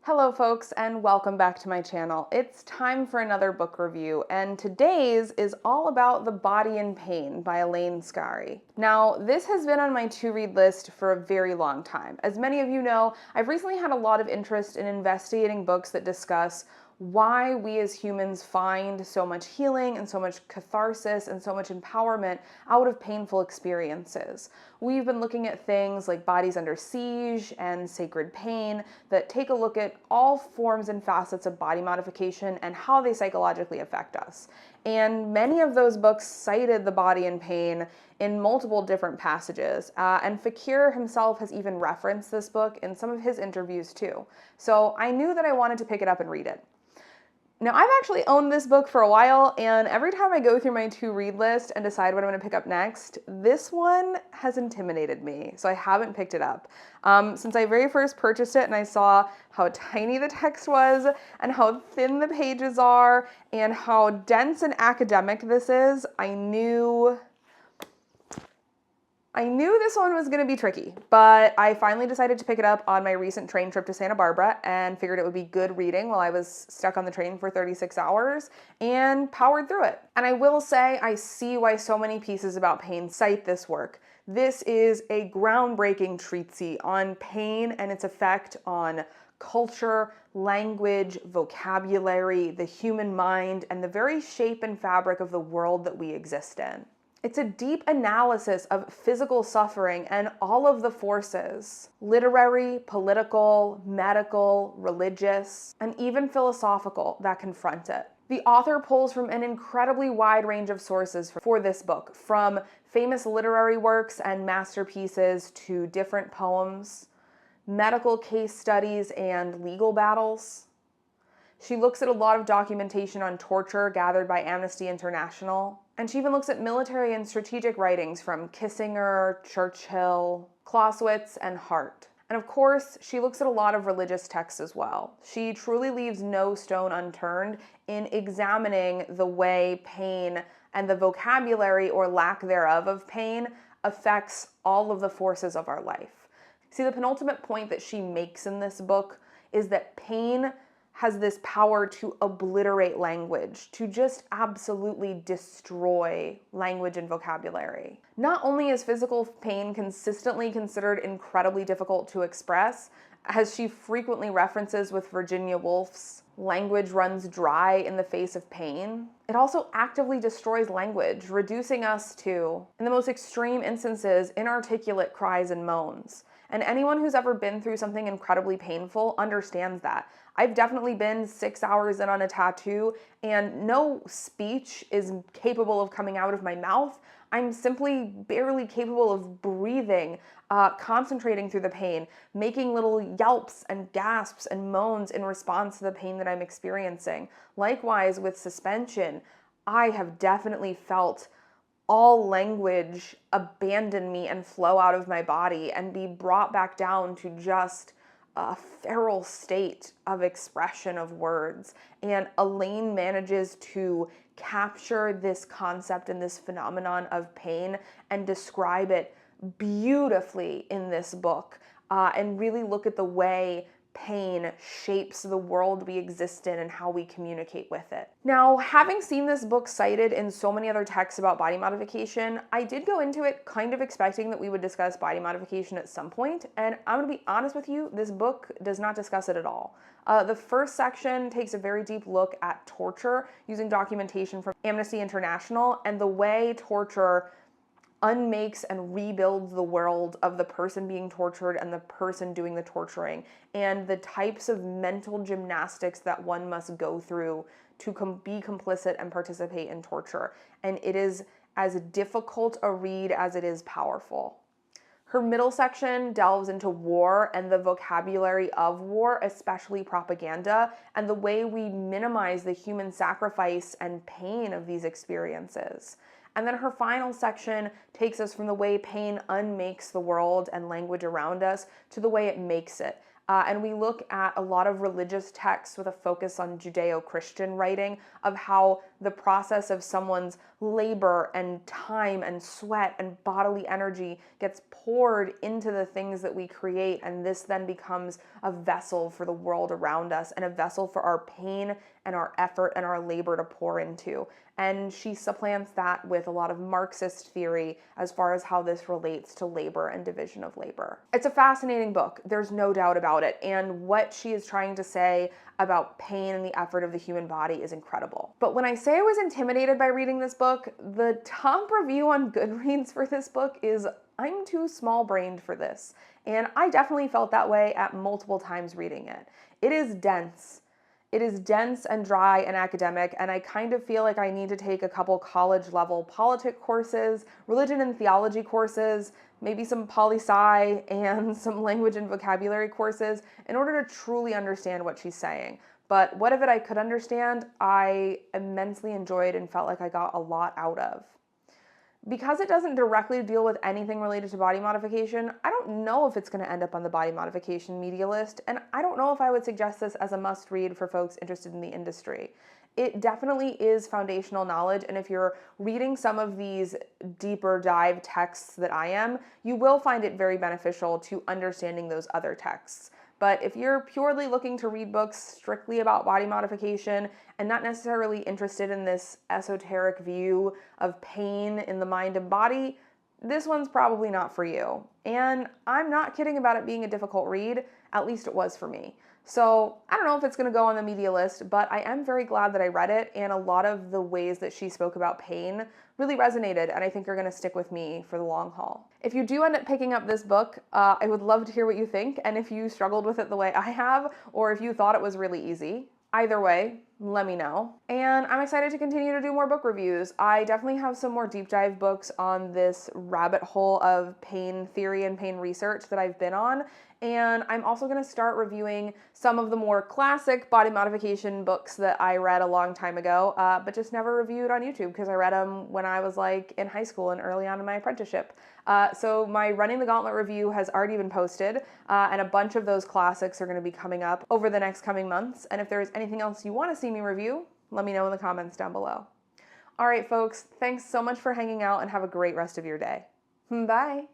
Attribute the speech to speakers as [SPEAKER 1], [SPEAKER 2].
[SPEAKER 1] Hello folks, and welcome back to my channel. It's time for another book review, and today's is all about The Body in Pain by Elaine Scarry. Now, this has been on my to-read list for a very long time. As many of you know, I've recently had a lot of interest in investigating books that discuss why we as humans find so much healing and so much catharsis and so much empowerment out of painful experiences. We've been looking at things like Bodies Under Siege and Sacred Pain that take a look at all forms and facets of body modification and how they psychologically affect us. And many of those books cited The Body in Pain in multiple different passages. And Fakir himself has even referenced this book in some of his interviews too. So I knew that I wanted to pick it up and read it. Now, I've actually owned this book for a while, and every time I go through my to-read list and decide what I'm going to pick up next, this one has intimidated me, so I haven't picked it up. Since I very first purchased it and I saw how tiny the text was, and how thin the pages are, and how dense and academic this is, I knew this one was going to be tricky, but I finally decided to pick it up on my recent train trip to Santa Barbara and figured it would be good reading while I was stuck on the train for 36 hours and powered through it. And I will say, I see why so many pieces about pain cite this work. This is a groundbreaking treatise on pain and its effect on culture, language, vocabulary, the human mind, and the very shape and fabric of the world that we exist in. It's a deep analysis of physical suffering and all of the forces, literary, political, medical, religious, and even philosophical, that confront it. The author pulls from an incredibly wide range of sources for this book, from famous literary works and masterpieces to different poems, medical case studies, and legal battles. She looks at a lot of documentation on torture gathered by Amnesty International, and she even looks at military and strategic writings from Kissinger, Churchill, Clausewitz, and Hart. And of course, she looks at a lot of religious texts as well. She truly leaves no stone unturned in examining the way pain and the vocabulary or lack thereof of pain affects all of the forces of our life. See, the penultimate point that she makes in this book is that pain has this power to obliterate language, to just absolutely destroy language and vocabulary. Not only is physical pain consistently considered incredibly difficult to express, as she frequently references with Virginia Woolf's language runs dry in the face of pain, it also actively destroys language, reducing us to, in the most extreme instances, inarticulate cries and moans. And anyone who's ever been through something incredibly painful understands that. I've definitely been 6 hours in on a tattoo, and no speech is capable of coming out of my mouth. I'm simply barely capable of breathing, concentrating through the pain, making little yelps and gasps and moans in response to the pain that I'm experiencing. Likewise, with suspension, I have definitely felt all language abandon me and flow out of my body and be brought back down to just a feral state of expression of words. And Elaine manages to capture this concept and this phenomenon of pain and describe it beautifully in this book, and really look at the way pain shapes the world we exist in and how we communicate with it. Now, having seen this book cited in so many other texts about body modification, I did go into it kind of expecting that we would discuss body modification at some point, and I'm gonna be honest with you, this book does not discuss it at all. The first section takes a very deep look at torture using documentation from Amnesty International and the way torture unmakes and rebuilds the world of the person being tortured and the person doing the torturing, and the types of mental gymnastics that one must go through to be complicit and participate in torture. And it is as difficult a read as it is powerful. Her middle section delves into war and the vocabulary of war, especially propaganda, and the way we minimize the human sacrifice and pain of these experiences. And then her final section takes us from the way pain unmakes the world and language around us to the way it makes it, And we look at a lot of religious texts with a focus on Judeo-Christian writing of how the process of someone's labor and time and sweat and bodily energy gets poured into the things that we create, and this then becomes a vessel for the world around us and a vessel for our pain and our effort and our labor to pour into. And she supplants that with a lot of Marxist theory as far as how this relates to labor and division of labor. It's a fascinating book, there's no doubt about it, and what she is trying to say about pain and the effort of the human body is incredible. But when I say I was intimidated by reading this book, the top review on Goodreads for this book is, "I'm too small-brained for this." And I definitely felt that way at multiple times reading it. It is dense. It is dense and dry and academic, and I kind of feel like I need to take a couple college-level politics courses, religion and theology courses, maybe some poli-sci and some language and vocabulary courses in order to truly understand what she's saying. But what of it I could understand, I immensely enjoyed and felt like I got a lot out of. Because it doesn't directly deal with anything related to body modification, I don't know if it's going to end up on the body modification media list, and I don't know if I would suggest this as a must-read for folks interested in the industry. It definitely is foundational knowledge, and if you're reading some of these deeper dive texts that I am, you will find it very beneficial to understanding those other texts. But if you're purely looking to read books strictly about body modification and not necessarily interested in this esoteric view of pain in the mind and body, this one's probably not for you. And I'm not kidding about it being a difficult read, at least it was for me. So I don't know if it's going to go on the media list, but I am very glad that I read it, and a lot of the ways that she spoke about pain really resonated and I think are going to stick with me for the long haul. If you do end up picking up this book, I would love to hear what you think, and if you struggled with it the way I have, or if you thought it was really easy. Either way, let me know. And I'm excited to continue to do more book reviews. I definitely have some more deep dive books on this rabbit hole of pain theory and pain research that I've been on. And I'm also going to start reviewing some of the more classic body modification books that I read a long time ago, but just never reviewed on YouTube because I read them when I was like in high school and early on in my apprenticeship. So my Running the Gauntlet review has already been posted, and a bunch of those classics are going to be coming up over the next coming months. And if there's anything else you want to see me review, let me know in the comments down below. All right, folks, thanks so much for hanging out and have a great rest of your day. Bye.